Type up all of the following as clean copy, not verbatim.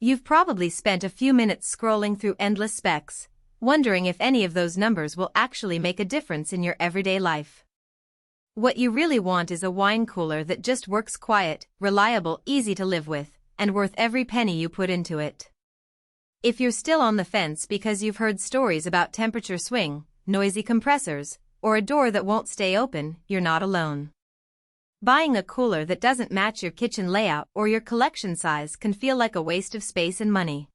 You've probably spent a few minutes scrolling through endless specs, wondering if any of those numbers will actually make a difference in your everyday life. What you really want is a wine cooler that just works quiet, reliable, easy to live with, and worth every penny you put into it. If you're still on the fence because you've heard stories about temperature swing, noisy compressors, or a door that won't stay open, you're not alone. Buying a cooler that doesn't match your kitchen layout or your collection size can feel like a waste of space and money.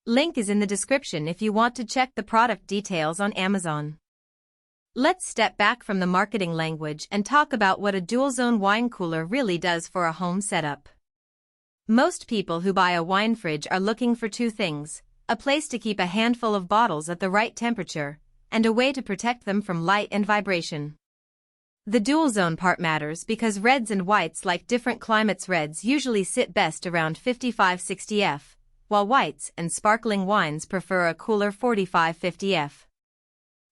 Link is in the description if you want to check the product details on Amazon. Let's step back from the marketing language and talk about what a dual-zone wine cooler really does for a home setup. Most people who buy a wine fridge are looking for two things: a place to keep a handful of bottles at the right temperature, and a way to protect them from light and vibration. The dual-zone part matters because reds and whites like different climates. Reds usually sit best around 55-60 F, while whites and sparkling wines prefer a cooler 45-50 F.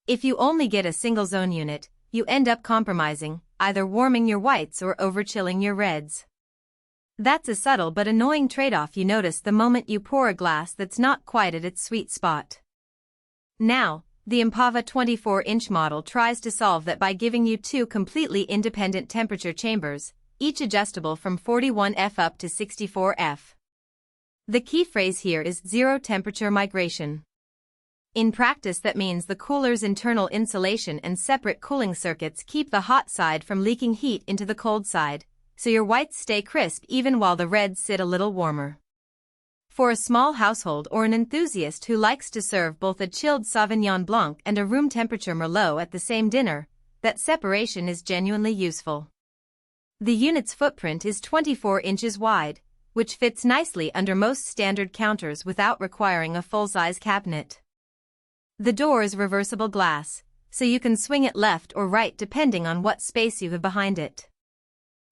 If you only get a single-zone unit, you end up compromising, either warming your whites or over-chilling your reds. That's a subtle but annoying trade-off you notice the moment you pour a glass that's not quite at its sweet spot. Now, the Empava 24-inch model tries to solve that by giving you two completely independent temperature chambers, each adjustable from 41 F up to 64 F. The key phrase here is zero temperature migration. In practice, that means the cooler's internal insulation and separate cooling circuits keep the hot side from leaking heat into the cold side, so your whites stay crisp even while the reds sit a little warmer. For a small household or an enthusiast who likes to serve both a chilled Sauvignon Blanc and a room temperature Merlot at the same dinner, that separation is genuinely useful. The unit's footprint is 24 inches wide, which fits nicely under most standard counters without requiring a full-size cabinet. The door is reversible glass, so you can swing it left or right depending on what space you have behind it.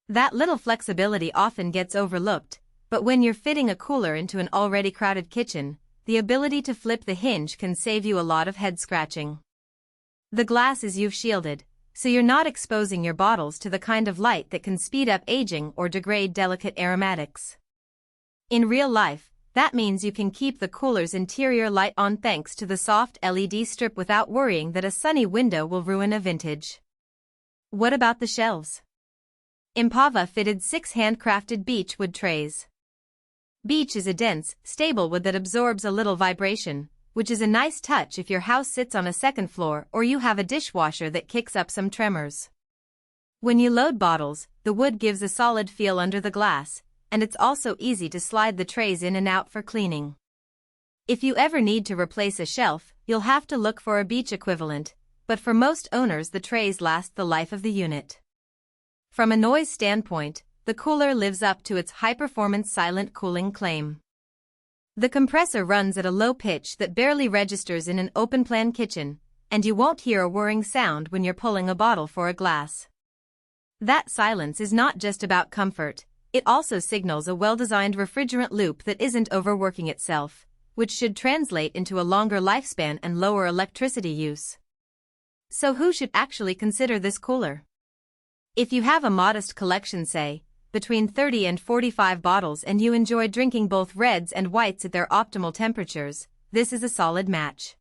That little flexibility often gets overlooked, but when you're fitting a cooler into an already crowded kitchen, the ability to flip the hinge can save you a lot of head scratching. The glass is UV shielded, so you're not exposing your bottles to the kind of light that can speed up aging or degrade delicate aromatics. In real life, that means you can keep the cooler's interior light on thanks to the soft LED strip without worrying that a sunny window will ruin a vintage. What about the shelves? Empava fitted 6 handcrafted beech wood trays. Beech is a dense, stable wood that absorbs a little vibration, which is a nice touch if your house sits on a second floor or you have a dishwasher that kicks up some tremors. When you load bottles, the wood gives a solid feel under the glass, and it's also easy to slide the trays in and out for cleaning. If you ever need to replace a shelf, you'll have to look for a beech equivalent, but for most owners the trays last the life of the unit. From a noise standpoint, the cooler lives up to its high-performance silent cooling claim. The compressor runs at a low pitch that barely registers in an open-plan kitchen, and you won't hear a whirring sound when you're pulling a bottle for a glass. That silence is not just about comfort, it also signals a well-designed refrigerant loop that isn't overworking itself, which should translate into a longer lifespan and lower electricity use. So who should actually consider this cooler? If you have a modest collection, say, between 30 and 45 bottles, and you enjoy drinking both reds and whites at their optimal temperatures, this is a solid match.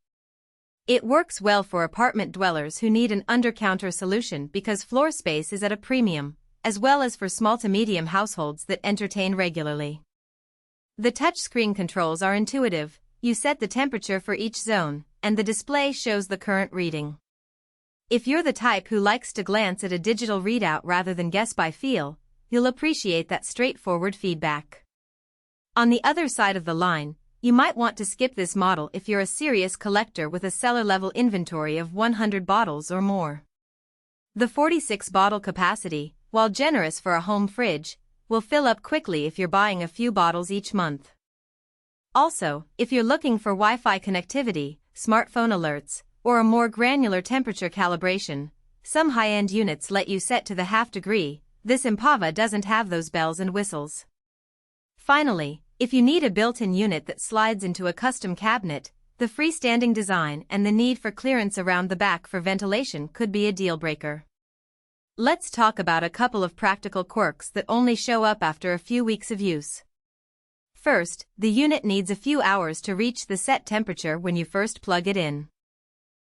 It works well for apartment dwellers who need an under-counter solution because floor space is at a premium, as well as for small to medium households that entertain regularly. The touchscreen controls are intuitive. You set the temperature for each zone, and the display shows the current reading. If you're the type who likes to glance at a digital readout rather than guess by feel, you'll appreciate that straightforward feedback. On the other side of the line, you might want to skip this model if you're a serious collector with a cellar-level inventory of 100 bottles or more. The 46-bottle capacity, while generous for a home fridge, will fill up quickly if you're buying a few bottles each month. Also, if you're looking for Wi-Fi connectivity, smartphone alerts, or a more granular temperature calibration, some high-end units let you set to the half degree. This Empava doesn't have those bells and whistles. Finally, if you need a built-in unit that slides into a custom cabinet, the freestanding design and the need for clearance around the back for ventilation could be a deal-breaker. Let's talk about a couple of practical quirks that only show up after a few weeks of use. First, the unit needs a few hours to reach the set temperature when you first plug it in.